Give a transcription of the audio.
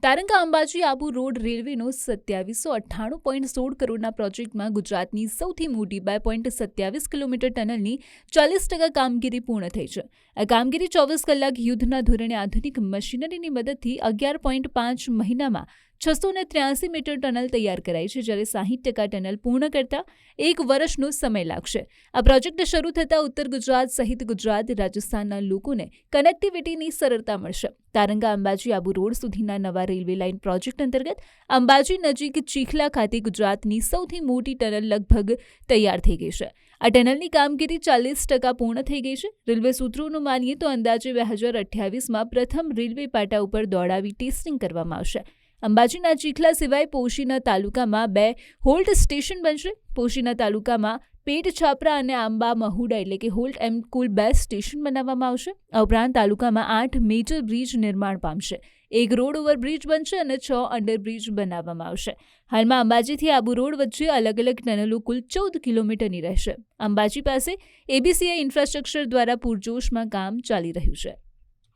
Taranga Ambaji Abu road રેલવેનો 2798.16 કરોડના પ્રોજેક્ટમાં ગુજરાતની સૌથી મોટી 2.27 કિલોમીટર ટનલની 40% કામગીરી પૂર્ણ થઈ છે. આ કામગીરી 24 કલાક યુદ્ધના ધોરણે આધુનિક મશીનરીની મદદથી 11.5 મહિનામાં 683 મીટર ટનલ તૈયાર કરાઈ છે, જ્યારે 60% ટનલ પૂર્ણ કરતા 1 વર્ષનો સમય લાગશે. આ પ્રોજેક્ટ શરૂ થતાં ઉત્તર ગુજરાત સહિત ગુજરાત, રાજસ્થાનના લોકોને કનેક્ટિવિટીની સરળતા મળશે. તારંગા અંબાજી આબુ રોડ સુધીના નવા રેલવે લાઇન પ્રોજેક્ટ અંતર્ગત અંબાજી નજીક ચીખલા ખાતે ગુજરાતની સૌથી મોટી ટનલ લગભગ તૈયાર થઈ ગઈ છે. આ ટનલની કામગીરી 40% પૂર્ણ થઈ ગઈ છે. રેલવે સૂત્રોનું માનીએ તો અંદાજે 2028માં પ્રથમ રેલવે પાટા ઉપર દોડાવી ટેસ્ટિંગ કરવામાં આવશે. અંબાજીના ચીખલા સિવાય પોશીના તાલુકામાં 2 હોલ્ટ સ્ટેશન બનશે. પોશીના તાલુકામાં પેટ છાપરા અને આંબા મહુડા એટલે કે હોલ્ટ એમ કુલ 2 સ્ટેશન બનાવવામાં આવશે. આ ઉપરાંત તાલુકામાં 8 મેજર બ્રિજ નિર્માણ પામશે. 1 રોડ ઓવરબ્રિજ બનશે અને 6 અંડરબ્રિજ બનાવવામાં આવશે. હાલમાં અંબાજીથી આબુ રોડ વચ્ચે અલગ અલગ ટનલો કુલ 14 કિલોમીટરની રહેશે. અંબાજી પાસે ABCI ઇન્ફ્રાસ્ટ્રક્ચર દ્વારા પૂરજોશમાં કામ ચાલી રહ્યું છે.